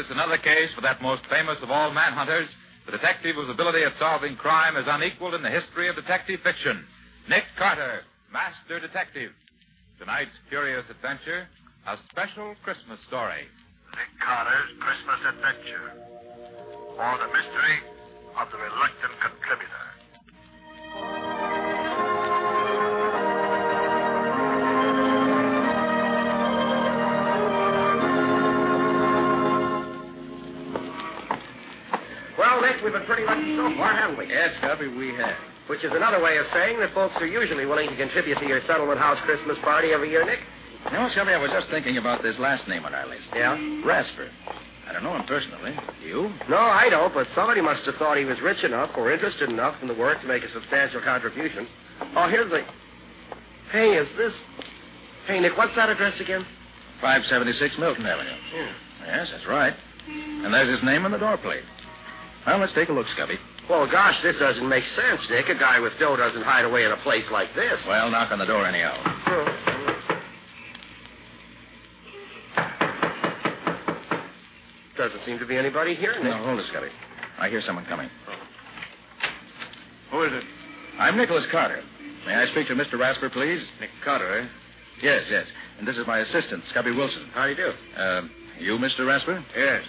it's another case for that most famous of all manhunters, the detective whose ability at solving crime is unequaled in the history of detective fiction, Nick Carter, Master Detective. Tonight's curious adventure, a special Christmas story. Nick Carter's Christmas Adventure, or the mystery of the reluctant contributor. Well, Nick, we've been pretty lucky so far, haven't we? Yes, Gubby, we have. Which is another way of saying that folks are usually willing to contribute to your settlement house Christmas party every year, Nick. You know, Gubby, I was just thinking about this last name on our list. Yeah? Rasper. I don't know him personally. You? No, I don't, but somebody must have thought he was rich enough or interested enough in the work to make a substantial contribution. Oh, here's the... Hey, is this... Hey, Nick, what's that address again? 576 Milton Avenue. Yeah. Yes, that's right. And there's his name on the door plate. Well, let's take a look, Scubby. Well, gosh, this doesn't make sense, Nick. A guy with dough doesn't hide away in a place like this. Well, knock on the door anyhow. Doesn't seem to be anybody here, Nick. No, hold it, Scubby. I hear someone coming. Who is it? I'm Nicholas Carter. May I speak to Mr. Rasper, please? Nick Carter, eh? Yes, yes. And this is my assistant, Scubby Wilson. How do you do? You, Mr. Rasper? Yes.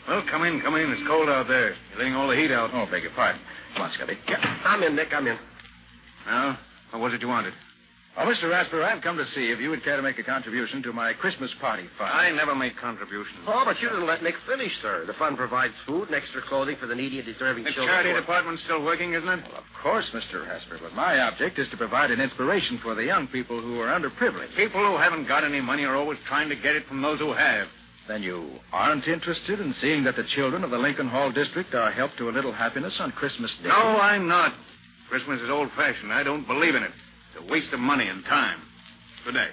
Well, come in. It's cold out there. You're letting all the heat out. Oh, beg your pardon. Come on, Scubby. Yeah, I'm in, Nick. I'm in. Now, what was it you wanted? Oh, Mr. Rasper, I've come to see if you would care to make a contribution to my Christmas party fund. I never make contributions. Oh, but you didn't let Nick finish, sir. The fund provides food and extra clothing for the needy and deserving The children. charity department's still working, isn't it? Well, of course, Mr. Rasper, but my object is to provide an inspiration for the young people who are underprivileged. People who haven't got any money are always trying to get it from those who have. Then you aren't interested in seeing that the children of the Lincoln Hall district are helped to a little happiness on Christmas Day? No, I'm not. Christmas is old-fashioned. I don't believe in it. It's a waste of money and time. Good day.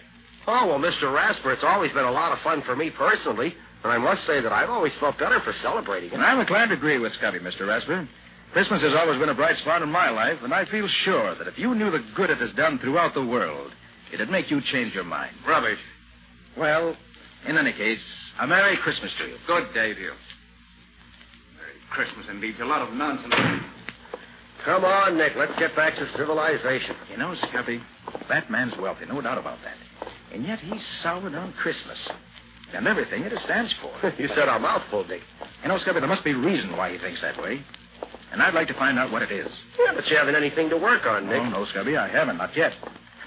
Oh, well, Mr. Rasper, it's always been a lot of fun for me personally, and I must say that I've always felt better for celebrating it. And I'm inclined to agree with Scubby, Mr. Rasper. Christmas has always been a bright spot in my life, and I feel sure that if you knew the good it has done throughout the world, it'd make you change your mind. Rubbish. Well, in any case, a Merry Christmas to you. Good day to you. Merry Christmas, indeed. It's a lot of nonsense. Come on, Nick. Let's get back to civilization. You know, Scubby, that man's wealthy, no doubt about that. And yet he's soured on Christmas and everything it stands for. You said a mouthful, Nick. You know, Scubby, there must be a reason why he thinks that way. And I'd like to find out what it is. Yeah, but you haven't anything to work on, Nick. Oh, no, Scubby, I haven't, not yet.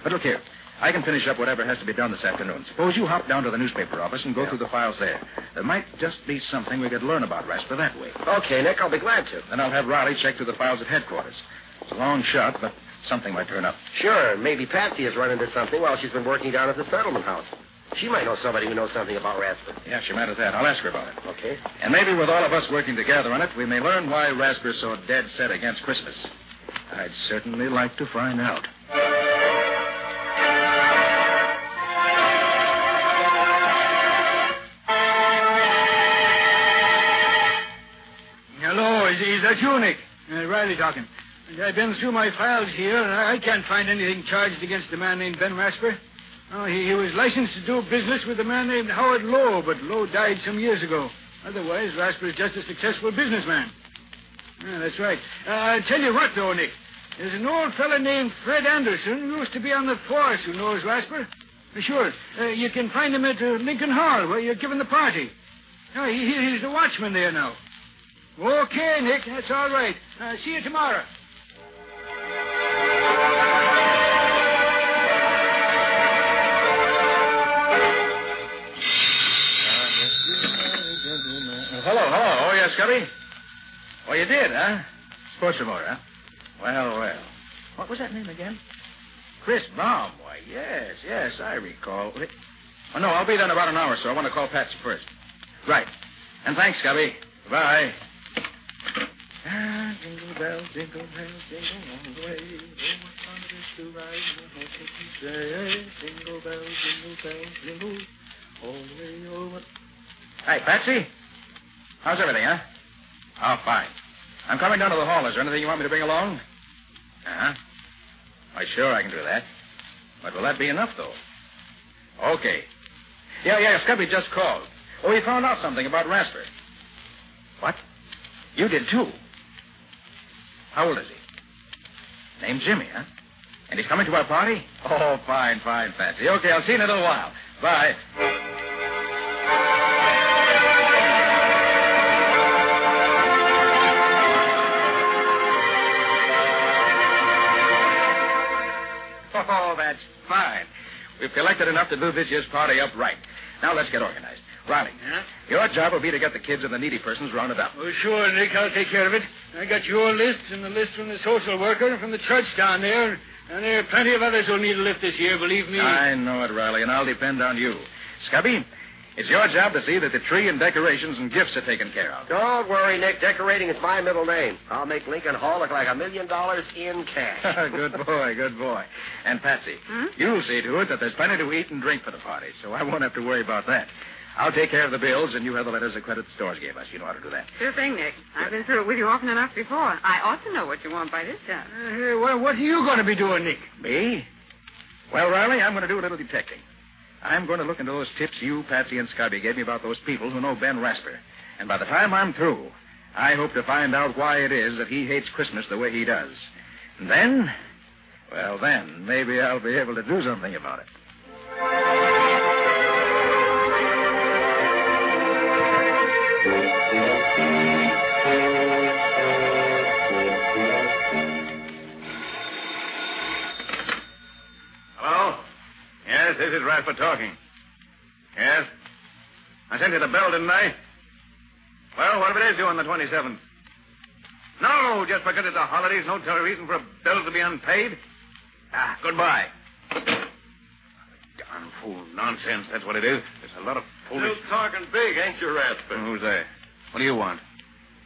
But look here. I can finish up whatever has to be done this afternoon. Suppose you hop down to the newspaper office and go through the files there. There might just be something we could learn about Rasper that way. Okay, Nick, I'll be glad to. Then I'll have Riley check through the files at headquarters. It's a long shot, but something might turn up. Sure, maybe Patsy has run into something while she's been working down at the settlement house. She might know somebody who knows something about Rasper. Yeah, she might have that. I'll ask her about it. Okay. And maybe with all of us working together on it, we may learn why Rasper's so dead set against Christmas. I'd certainly like to find out. Hello, is that you, Nick? Riley talking. I've been through my files here, and I can't find anything charged against a man named Ben Rasper. Oh, he was licensed to do business with a man named Howard Lowe, but Lowe died some years ago. Otherwise, Rasper is just a successful businessman. Yeah, that's right. I'll tell you what, though, Nick. There's an old fellow named Fred Anderson who used to be on the force who knows Rasper. Sure. You can find him at Lincoln Hall, where you're giving the party. Oh, he's the watchman there now. Okay, Nick, that's all right. See you tomorrow. Hello. Oh, yes, Scubby? Oh, you did, huh? Sports remote, huh? Well. What was that name again? Chris Baum. Why, yes, I recall. Oh, no, I'll be there in about an hour, so I want to call Patsy first. Right. And thanks, Scubby. Goodbye. Jingle bells, jingle all the way. Oh, what fun it is to ride in a horse-open sleigh. Jingle bells, jingle all the way. Oh, what... Hey, Patsy. How's everything, huh? Oh, fine. I'm coming down to the hall. Is there anything you want me to bring along? Uh-huh. Why, sure, I can do that. But will that be enough, though? Okay. Yeah, Scubby just called. Oh, he found out something about Rasper. What? You did, too? How old is he? Name's Jimmy, huh? And he's coming to our party? Oh, fine, Patsy. Okay, I'll see you in a little while. Bye. Oh, that's fine. We've collected enough to do this year's party up right. Now let's get organized. Riley, your job will be to get the kids and the needy persons rounded up. Oh, sure, Nick. I'll take care of it. I got your list and the list from the social worker and from the church down there. And there are plenty of others who'll need a lift this year, believe me. I know it, Riley, and I'll depend on you. Scubby, it's your job to see that the tree and decorations and gifts are taken care of. Don't worry, Nick. Decorating is my middle name. I'll make Lincoln Hall look like $1 million in cash. Good boy. And Patsy, you'll see to it that there's plenty to eat and drink for the party, so I won't have to worry about that. I'll take care of the bills, and you have the letters the credit stores gave us. You know how to do that. Sure thing, Nick. I've been through it with you often enough before. I ought to know what you want by this time. What are you going to be doing, Nick? Me? Well, Riley, I'm going to do a little detecting. I'm going to look into those tips you, Patsy, and Scubby gave me about those people who know Ben Rasper. And by the time I'm through, I hope to find out why it is that he hates Christmas the way he does. And then, maybe I'll be able to do something about it. Hello? Yes, this is Rasper talking. Yes? I sent you the bill, didn't I? Well, what if it is due on the 27th? No, just because it's a holiday is no reason for a bill to be unpaid. Goodbye. Darn fool nonsense, that's what it is. There's a lot of foolish... Still talking big, ain't you, Rasper? Who's that? What do you want?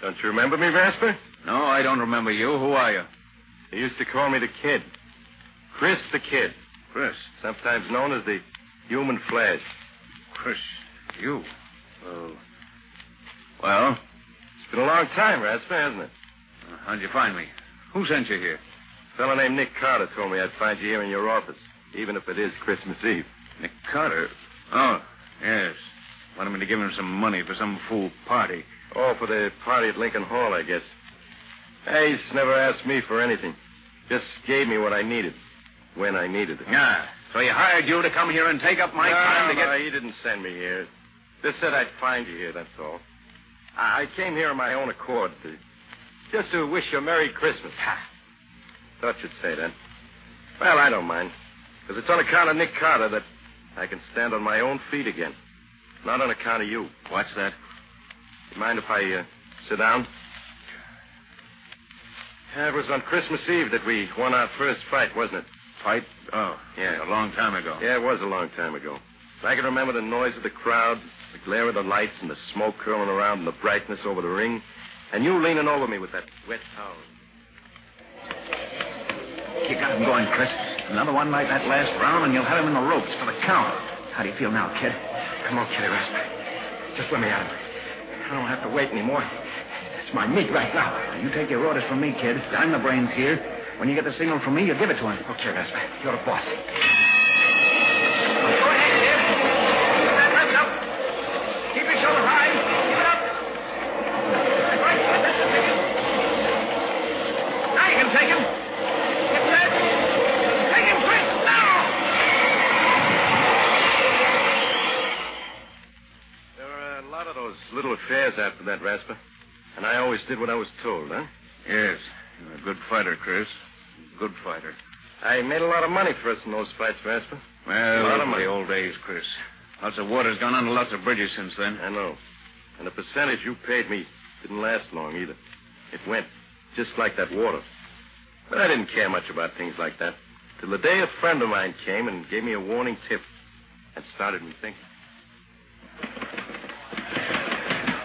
Don't you remember me, Rasper? No, I don't remember you. Who are you? They used to call me the Kid. Chris the Kid. Chris. Sometimes known as the Human Flash. Chris, you. Well? It's been a long time, Rasper, hasn't it? How'd you find me? Who sent you here? A fellow named Nick Carter told me I'd find you here in your office, even if it is Christmas Eve. Nick Carter? Oh, yes. Wanted me to give him some money for some fool party. Oh, for the party at Lincoln Hall, I guess. He's never asked me for anything. Just gave me what I needed, when I needed it. Yeah. So he hired you to come here and take up my time to get... No, he didn't send me here. Just said I'd find you here, that's all. I came here on my own accord, just to wish you a Merry Christmas. Thought you'd say that. Well, I don't mind, because it's on account of Nick Carter that I can stand on my own feet again. Not on account of you. What's that? You mind if I sit down? It was on Christmas Eve that we won our first fight, wasn't it? Fight? Oh, yeah, a long time ago. Yeah, it was a long time ago. I can remember the noise of the crowd, the glare of the lights, and the smoke curling around, and the brightness over the ring, and you leaning over me with that wet towel. You got him going, Chris. Another one like that last round, and you'll have him in the ropes for the count. How do you feel now, kid? Come on, Kitty Rasper. Just let me at him. I don't have to wait anymore. It's my meat right now. You take your orders from me, kid. I'm the brains here. When you get the signal from me, you give it to him. Okay, Rasper. You're the boss. Keep your shoulder high. Keep it up. That's right. That's it. Now you can take him. Get set. Take him, Chris. Now. There were a lot of those little affairs after that, Rasper. And I always did what I was told, huh? Yes. You're a good fighter, Chris. Good fighter. I made a lot of money for us in those fights, Rasper. Well, a lot of money. The old days, Chris. Lots of water's gone under lots of bridges since then. I know. And the percentage you paid me didn't last long either. It went just like that water. But I didn't care much about things like that. Till the day a friend of mine came and gave me a warning tip. That started me thinking.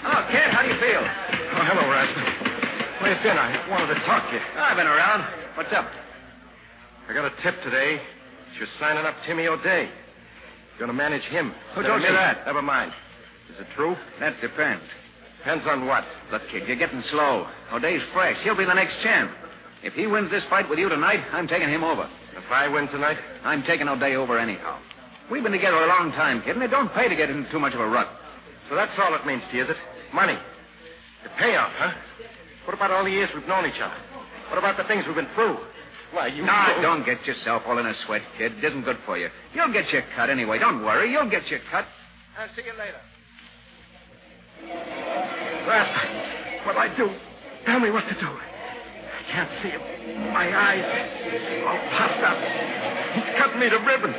Hello, kid. How do you feel? Oh, hello, Rasper. Where you been? I wanted to talk to you. I've been around. What's up? I got a tip today. You're signing up Timmy O'Day. You're going to manage him. Who told you that? Never mind. Is it true? That depends. Depends on what? Look, kid, you're getting slow. O'Day's fresh. He'll be the next champ. If he wins this fight with you tonight, I'm taking him over. If I win tonight? I'm taking O'Day over anyhow. We've been together a long time, kid, and it don't pay to get in too much of a rut. So that's all it means to you, is it? Money. The payoff, huh? What about all the years we've known each other? What about the things we've been through? Why, you... No, don't get yourself all in a sweat, kid. It isn't good for you. You'll get your cut anyway. Don't worry. You'll get your cut. I'll see you later. Rasper, what'll I do? Tell me what to do. I can't see him. My eyes all puffed up. He's cutting me to ribbons.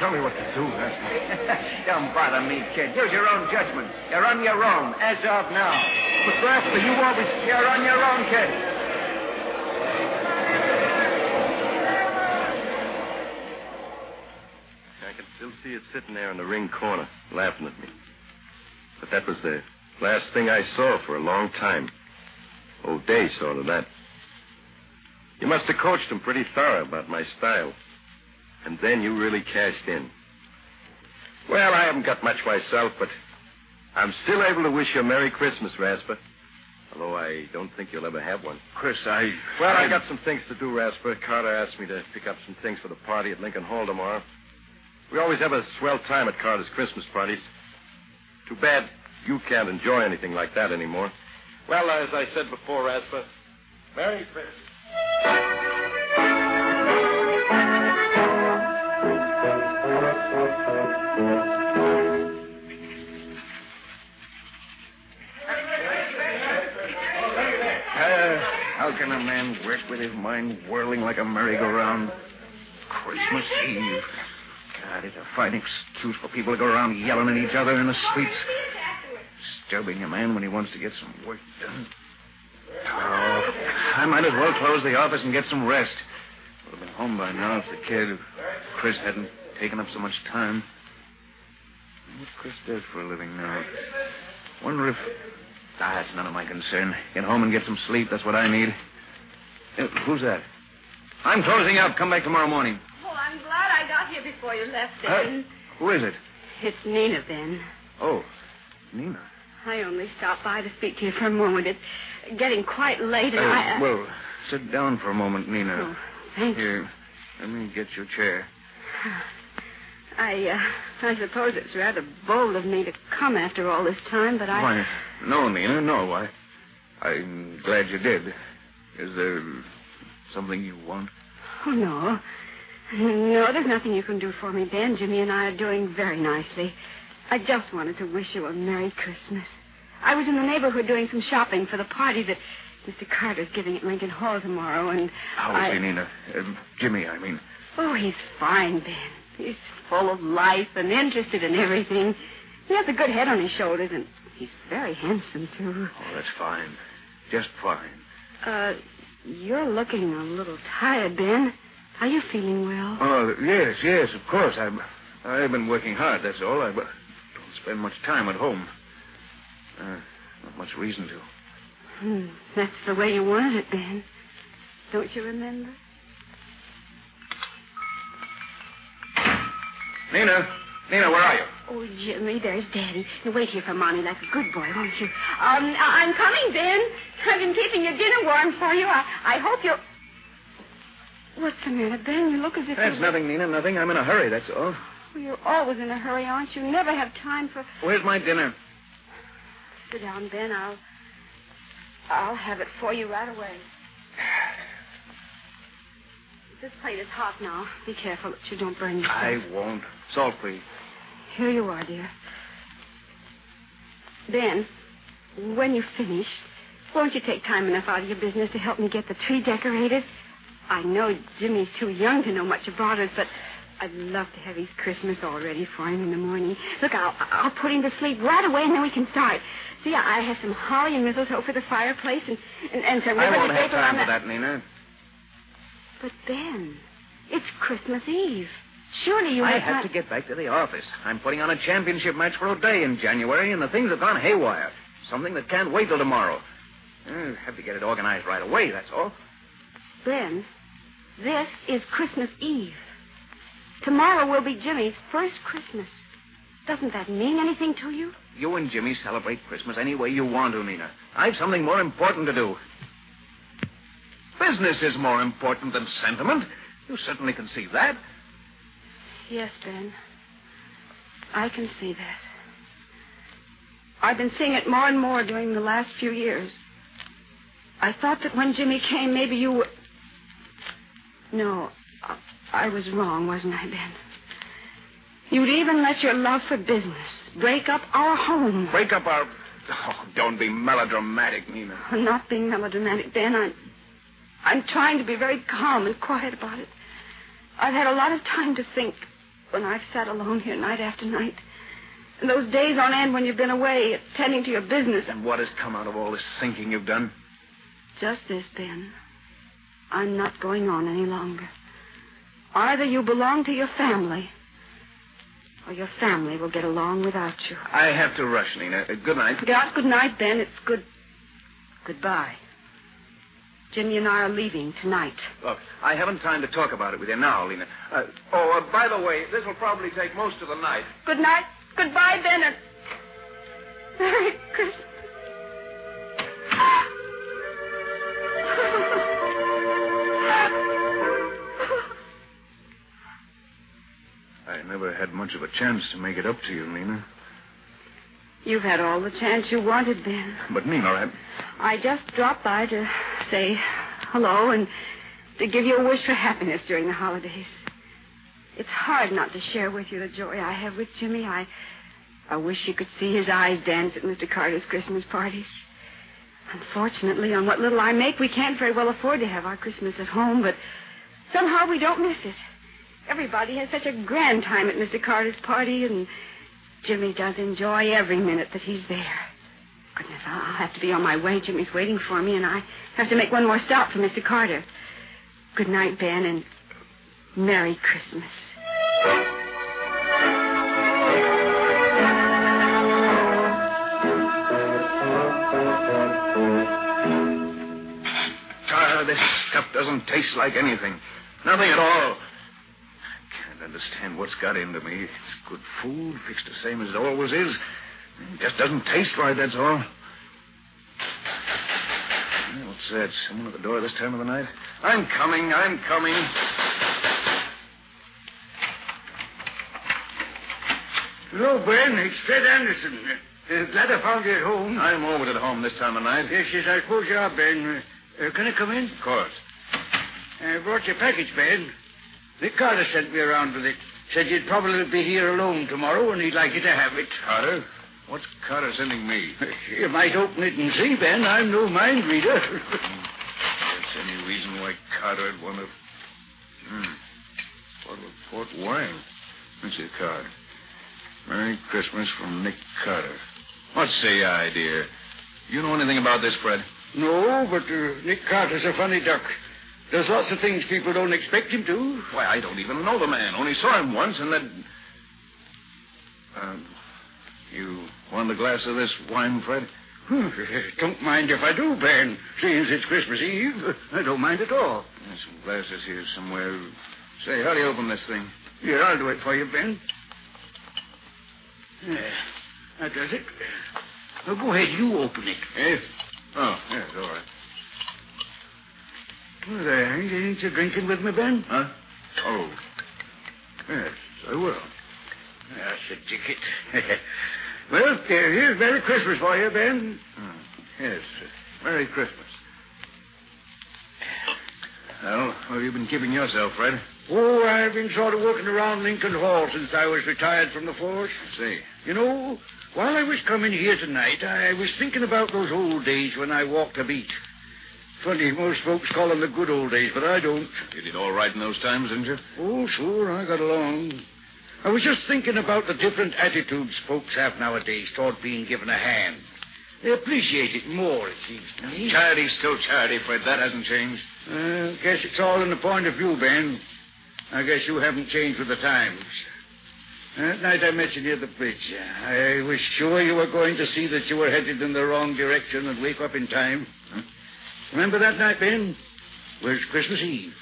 Tell me what to do, Rasper. Don't bother me, kid. Use your own judgment. You're on your own, as of now. But, Rasper, you always... You're on your own, kid. I can still see it sitting there in the ring corner, laughing at me. But that was the last thing I saw for a long time. O'Day saw to that. You must have coached him pretty thorough about my style. And then you really cashed in. Well, I haven't got much myself, but I'm still able to wish you a Merry Christmas, Rasper. Although I don't think you'll ever have one. Chris, I got some things to do, Rasper. Carter asked me to pick up some things for the party at Lincoln Hall tomorrow. We always have a swell time at Carter's Christmas parties. Too bad you can't enjoy anything like that anymore. Well, as I said before, Rasper, Merry Christmas. How can a man work with his mind whirling like a merry-go-round? Christmas Eve. God, it's a fine excuse for people to go around yelling at each other in the streets. Disturbing a man when he wants to get some work done. Oh, I might as well close the office and get some rest. Would have been home by now if the kid, Chris, hadn't taken up so much time. What Chris does for a living now. Wonder if... that's none of my concern. Get home and get some sleep. That's what I need. Who's that? I'm closing up. Come back tomorrow morning. Oh, I'm glad I got here before you left, Ben. Who is it? It's Nina, Ben. Oh, Nina. I only stopped by to speak to you for a moment. It's getting quite late, and Well, sit down for a moment, Nina. Oh, thank you. Here, let me get your chair. I suppose it's rather bold of me to come after all this time, but Why, no, Nina, no. I'm glad you did. Is there something you want? Oh, no. No, there's nothing you can do for me, Ben. Jimmy and I are doing very nicely. I just wanted to wish you a Merry Christmas. I was in the neighborhood doing some shopping for the party that Mr. Carter's giving at Lincoln Hall tomorrow, and How is he, Nina? Jimmy, I mean. Oh, he's fine, Ben. He's full of life and interested in everything. He has a good head on his shoulders, and he's very handsome, too. Oh, that's fine. Just fine. You're looking a little tired, Ben. Are you feeling well? Oh, yes, of course. I've been working hard, that's all. I don't spend much time at home. Not much reason to. That's the way you wanted it, Ben. Don't you remember? Nina, where are you? Oh, Jimmy, there's Daddy. Now, wait here for Mommy like a good boy, won't you? I'm coming, Ben. I've been keeping your dinner warm for you. I hope you'll... What's the matter, Ben? You look as if... That's nothing, Nina, nothing. I'm in a hurry, that's all. Well, you're always in a hurry, aren't you? Never have time for... Where's my dinner? Sit down, Ben. I'll have it for you right away. This plate is hot now. Be careful that you don't burn yourself. I won't. Salt, please. Here you are, dear. Ben, when you've finished, won't you take time enough out of your business to help me get the tree decorated? I know Jimmy's too young to know much about it, but I'd love to have his Christmas all ready for him in the morning. Look, I'll put him to sleep right away, and then we can start. See, I have some holly and mistletoe for the fireplace, and some ribbon I won't and have paper time on for that, Nina. But, Ben, it's Christmas Eve. Surely you I have to get back to the office. I'm putting on a championship match for O'Day in January, and the things have gone haywire. Something that can't wait till tomorrow. I have to get it organized right away, that's all. Ben, this is Christmas Eve. Tomorrow will be Jimmy's first Christmas. Doesn't that mean anything to you? You and Jimmy celebrate Christmas any way you want to, Nina. I've something more important to do. Business is more important than sentiment. You certainly can see that. Yes, Ben. I can see that. I've been seeing it more and more during the last few years. I thought that when Jimmy came, maybe you were... No, I was wrong, wasn't I, Ben? You'd even let your love for business break up our home. Break up our... Oh, don't be melodramatic, Nina. I'm not being melodramatic, Ben. I'm trying to be very calm and quiet about it. I've had a lot of time to think when I've sat alone here night after night. And those days on end when you've been away, attending to your business. And what has come out of all this thinking you've done? Just this, Ben. I'm not going on any longer. Either you belong to your family, or your family will get along without you. I have to rush, Nina. Good night. Not good night, Ben. It's goodbye. Jimmy and I are leaving tonight. Look, I haven't time to talk about it with you now, Lena. By the way, this will probably take most of the night. Good night. Goodbye, Ben, and Merry Christmas. I never had much of a chance to make it up to you, Nina. You've had all the chance you wanted, Ben. But, Nina, I just dropped by to say hello and to give you a wish for happiness during the holidays. It's hard not to share with you the joy I have with Jimmy. I wish you could see his eyes dance at Mr. Carter's Christmas parties. Unfortunately, on what little I make, we can't very well afford to have our Christmas at home, but somehow we don't miss it. Everybody has such a grand time at Mr. Carter's party, and Jimmy does enjoy every minute that he's there. Goodness, I'll have to be on my way. Jimmy's waiting for me, and I have to make one more stop for Mr. Carter. Good night, Ben, and Merry Christmas. Carter, this stuff doesn't taste like anything. Nothing at all. I can't understand what's got into me. It's good food, fixed the same as it always is. It just doesn't taste right, that's all. What's that? Someone at the door this time of the night? I'm coming. Hello, Ben. It's Fred Anderson. Glad I found you at home. I'm always at home this time of night. Yes, I suppose you are, Ben. Can I come in? Of course. I brought your package, Ben. Nick Carter sent me around with it. Said you'd probably be here alone tomorrow, and he'd like you to have it. Carter? What's Carter sending me? You might open it and see, Ben. I'm no mind reader. There's any reason why Carter would want to... Bottle of port wine. Let's see the card. Merry Christmas from Nick Carter. What's the idea? You know anything about this, Fred? No, but Nick Carter's a funny duck. Does lots of things people don't expect him to. Why, I don't even know the man. Only saw him once, and then... You want a glass of this wine, Fred? Don't mind if I do, Ben. Seeing it's Christmas Eve, I don't mind at all. There's some glasses here somewhere. Say, how do you open this thing? Here, I'll do it for you, Ben. That does it. Now, go ahead, you open it. Yes? Oh, yes, all right. Well, there, ain't you drinking with me, Ben? Huh? Oh. Yes, I will. That's a ticket. Well, here's Merry Christmas for you, Ben. Yes, Merry Christmas. Well, what have you been keeping yourself, Fred? Oh, I've been sort of working around Lincoln Hall since I was retired from the force. I see. You know, while I was coming here tonight, I was thinking about those old days when I walked a beat. Funny, most folks call them the good old days, but I don't. You did all right in those times, didn't you? Oh, sure, I got along. I was just thinking about the different attitudes folks have nowadays toward being given a hand. They appreciate it more, it seems to me. Charity's still charity, Fred. That hasn't changed. Guess it's all in the point of view, Ben. I guess you haven't changed with the times. That night I met you near the bridge. I was sure you were going to see that you were headed in the wrong direction and wake up in time. Remember that night, Ben? It was Christmas Eve.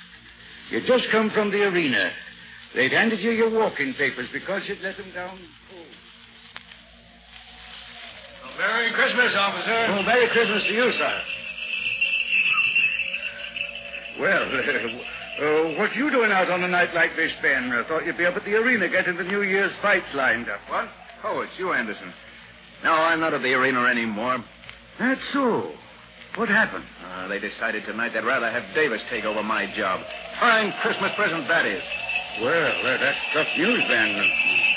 You'd just come from the arena. They'd handed you your walking papers because you'd let them down. Merry Christmas, officer. Oh, Merry Christmas to you, sir. Well, what you doing out on a night like this, Ben? I thought you'd be up at the arena getting the New Year's fights lined up. What? Oh, it's you, Anderson. No, I'm not at the arena anymore. That's so. What happened? They decided tonight they'd rather have Davis take over my job. Fine Christmas present that is. Well, that's tough news, Ben.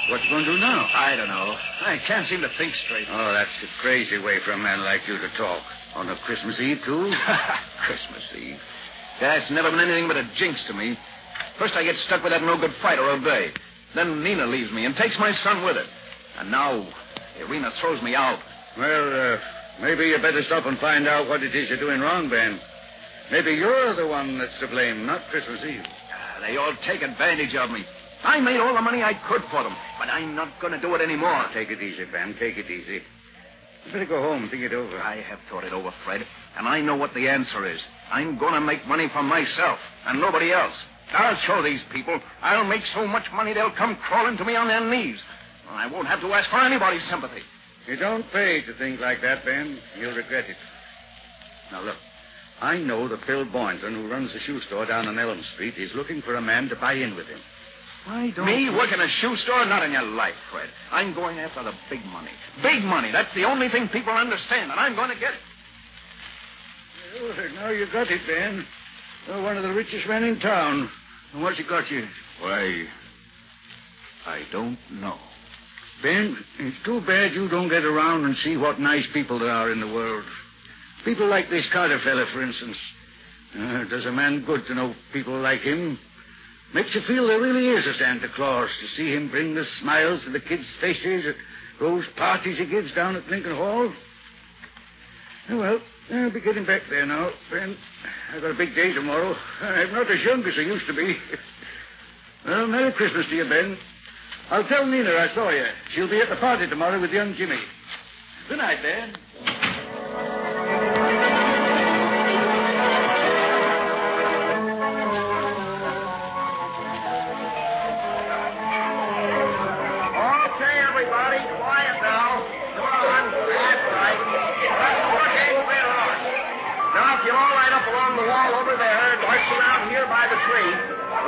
What you going to do now? I don't know. I can't seem to think straight. Oh, that's a crazy way for a man like you to talk. On a Christmas Eve, too? Christmas Eve. That's never been anything but a jinx to me. First I get stuck with that no-good fighter all day. Then Nina leaves me and takes my son with her. And now Irina throws me out. Well, maybe you better stop and find out what it is you're doing wrong, Ben. Maybe you're the one that's to blame, not Christmas Eve. They all take advantage of me. I made all the money I could for them, but I'm not going to do it anymore. Take it easy, Ben. Take it easy. You better go home and think it over. I have thought it over, Fred, and I know what the answer is. I'm going to make money for myself and nobody else. I'll show these people. I'll make so much money they'll come crawling to me on their knees. I won't have to ask for anybody's sympathy. You don't pay to think like that, Ben. You'll regret it. Now, look. I know that Bill Boynton, who runs the shoe store down on Elm Street, is looking for a man to buy in with him. Why don't Me you... work in a shoe store? Not in your life, Fred. I'm going after the big money. Big money. That's the only thing people understand, and I'm going to get it. Well, now you got it, Ben. You're one of the richest men in town. And what's it got you? Why, I don't know. Ben, it's too bad you don't get around and see what nice people there are in the world. People like this Carter fella, for instance. Does a man good to know people like him. Makes you feel there really is a Santa Claus, to see him bring the smiles to the kids' faces at those parties he gives down at Lincoln Hall. Well, I'll be getting back there now, Ben. I've got a big day tomorrow. I'm not as young as I used to be. Well, Merry Christmas to you, Ben. I'll tell Nina I saw you. She'll be at the party tomorrow with young Jimmy. Good night, Ben.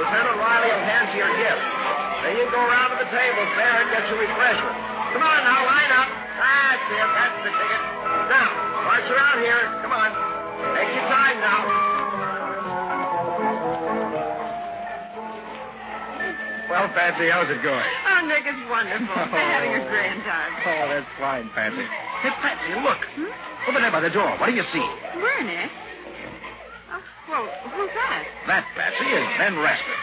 Lieutenant Riley will hand you your gift. Then you go around to the tables there and get your refreshment. Come on now, line up. That's it. That's the ticket. Now, march around here. Come on. Take your time now. Well, Patsy, how's it going? Oh, Nick, it's wonderful. We're having a grand time. Oh, that's fine, Patsy. Hey, Patsy, look. Over there by the door. What do you see? Where, Nick? Oh, well, who's that? That, Patsy, is Ben Rasper.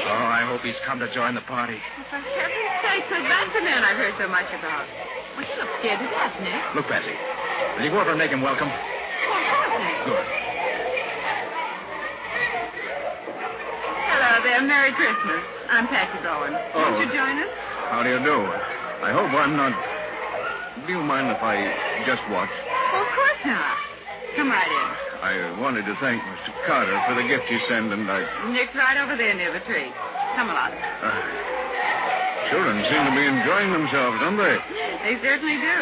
Oh, I hope he's come to join the party. Oh, for heaven's sake, so that's the man I've heard so much about. Well, he looks scared to death, Nick. Look, Patsy, will you go over and make him welcome? Oh, of course, Nick. Good. Hello there. Merry Christmas. I'm Patsy Bowen. Won't you join us? How do you do? I hope I'm not... Do you mind if I just watch? Oh, of course not. Come right in. I wanted to thank Mr. Carter for the gift he sent, and I... Nick's right over there near the tree. Come along. Children seem to be enjoying themselves, don't they? They certainly do.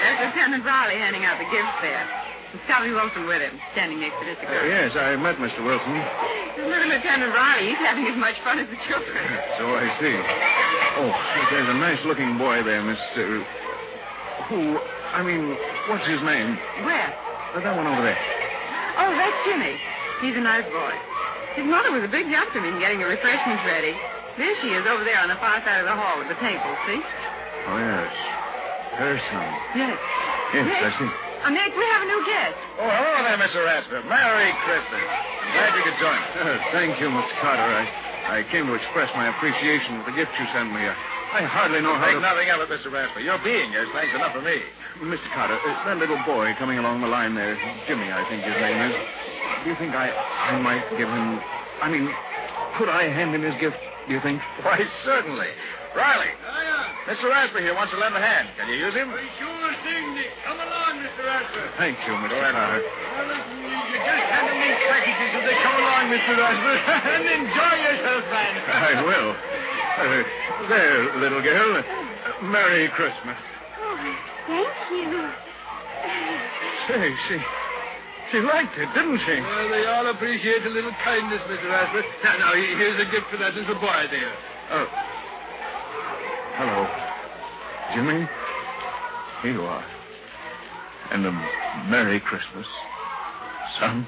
There's Lieutenant Riley handing out the gifts there. And Scotty Wilson with him, standing next to this girl. Yes, I met Mr. Wilson. Little Lieutenant Riley, he's having as much fun as the children. So I see. Oh, there's a nice-looking boy there, Miss... what's his name? Where? That one over there. Oh, that's Jimmy. He's a nice boy. His mother was a big help to me in getting the refreshments ready. There she is over there on the far side of the hall with the table, see? Oh, yes. Her son. Yes. Yes, Nick? I see. Oh, Nick, we have a new guest. Oh, hello there, Mr. Rasper. Merry Christmas. I'm glad you could join us. Thank you, Mr. Carter. I came to express my appreciation for the gift you sent me. I hardly know how to... Think nothing of it, Mr. Rasper. Your being here is thanks enough for me. Mr. Carter, that little boy coming along the line there, Jimmy, I think his name is. Do you think I might give him... could I hand him his gift, do you think? Why, certainly. Riley. Mr. Rasper here wants to lend a hand. Can you use him? Sure thing, Nick. Come along, Mr. Rasper. Thank you, Mr. Go ahead, Carter. Well, listen, you just hand them these packages as they come along, Mr. Rasper. And enjoy yourself, man. I will. There, little girl. Merry Christmas. Oh, thank you. Say, she liked it, didn't she? Well, they all appreciate a little kindness, Mr. Rasper. Now, here's a gift for that little boy there. Oh. Hello. Jimmy? Here you are. And a Merry Christmas, son.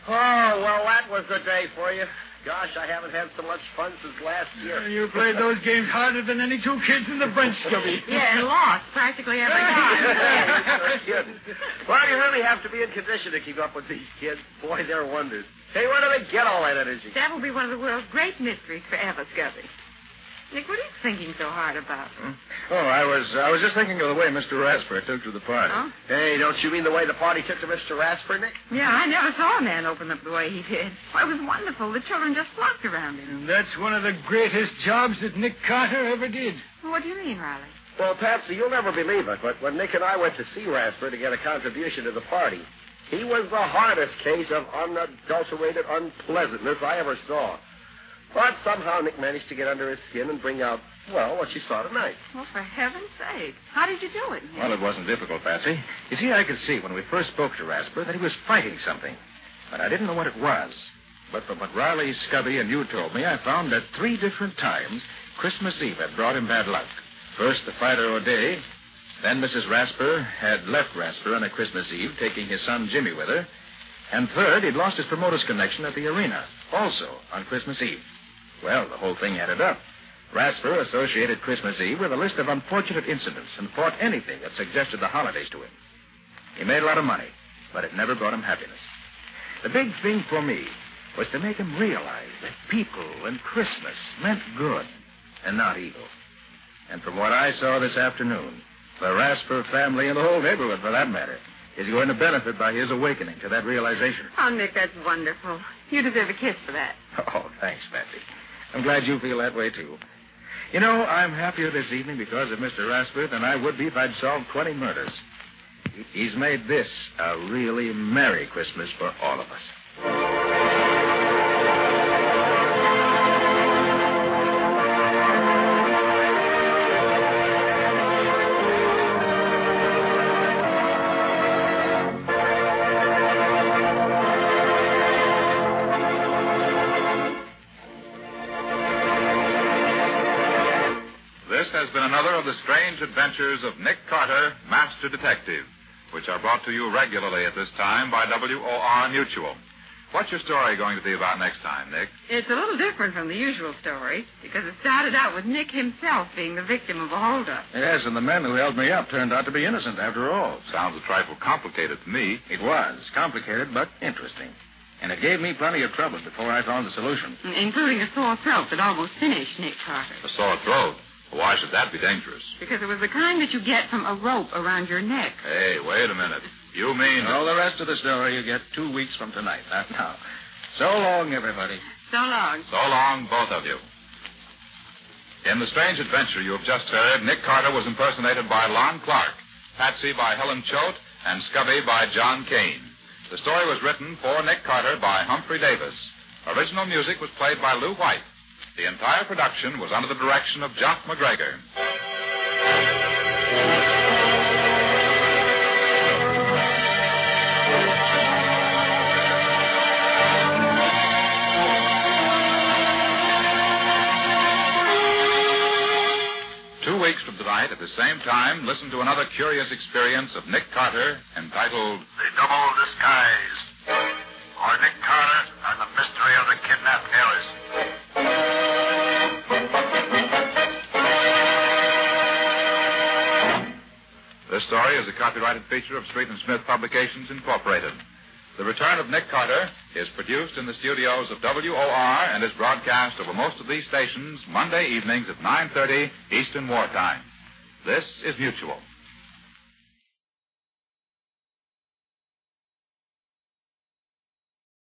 Oh, well, that was the day for you. Gosh, I haven't had so much fun since last year. You played those games harder than any two kids in the bunch, Scubby. Yeah, and lost practically every time. No kidding. Well, you really have to be in condition to keep up with these kids. Boy, they're wonders. Hey, where do they get all that energy? That will be one of the world's great mysteries forever, Scubby. Nick, what are you thinking so hard about? Oh, I was just thinking of the way Mr. Rasper took to the party. Oh? Hey, don't you mean the way the party took to Mr. Rasper, Nick? Yeah, I never saw a man open up the way he did. Why, it was wonderful. The children just flocked around him. And that's one of the greatest jobs that Nick Carter ever did. What do you mean, Riley? Well, Patsy, you'll never believe it, but when Nick and I went to see Rasper to get a contribution to the party, he was the hardest case of unadulterated unpleasantness I ever saw. But somehow Nick managed to get under his skin and bring out, well, what you saw tonight. Well, for heaven's sake. How did you do it, Nick? Well, it wasn't difficult, Patsy. You see, I could see when we first spoke to Rasper that he was fighting something. But I didn't know what it was. But from what Riley, Scubby, and you told me, I found that 3 different times Christmas Eve had brought him bad luck. First, the fighter O'Day. Then Mrs. Rasper had left Rasper on a Christmas Eve, taking his son Jimmy with her. And third, he'd lost his promoter's connection at the arena, also on Christmas Eve. Well, the whole thing added up. Rasper associated Christmas Eve with a list of unfortunate incidents and fought anything that suggested the holidays to him. He made a lot of money, but it never brought him happiness. The big thing for me was to make him realize that people and Christmas meant good and not evil. And from what I saw this afternoon, the Rasper family and the whole neighborhood, for that matter, is going to benefit by his awakening to that realization. Oh, Nick, that's wonderful. You deserve a kiss for that. Oh, thanks, Patsy. I'm glad you feel that way, too. You know, I'm happier this evening because of Mr. Rasper than I would be if I'd solved 20 murders. He's made this a really Merry Christmas for all of us. This has been another of the strange adventures of Nick Carter, Master Detective, which are brought to you regularly at this time by WOR Mutual. What's your story going to be about next time, Nick? It's a little different from the usual story because it started out with Nick himself being the victim of a holdup. Yes, and the man who held me up turned out to be innocent after all. Sounds a trifle complicated to me. It was complicated but interesting. And it gave me plenty of trouble before I found the solution. Including a sore throat that almost finished Nick Carter. A sore throat? Why should that be dangerous? Because it was the kind that you get from a rope around your neck. Hey, wait a minute. You mean... All the rest of the story you get 2 weeks from tonight. Now. So long, everybody. So long. So long, both of you. In the strange adventure you have just heard, Nick Carter was impersonated by Lon Clark, Patsy by Helen Choate, and Scubby by John Kane. The story was written for Nick Carter by Humphrey Davis. Original music was played by Lou White. The entire production was under the direction of Jock McGregor. Two weeks from tonight, at the same time, listen to another curious experience of Nick Carter entitled The Double Disguise, or Nick Carter and the Mystery of the Kidnapped Heiress. This story is a copyrighted feature of Street and Smith Publications, Incorporated. The Return of Nick Carter is produced in the studios of WOR and is broadcast over most of these stations Monday evenings at 9:30 Eastern Wartime. This is Mutual.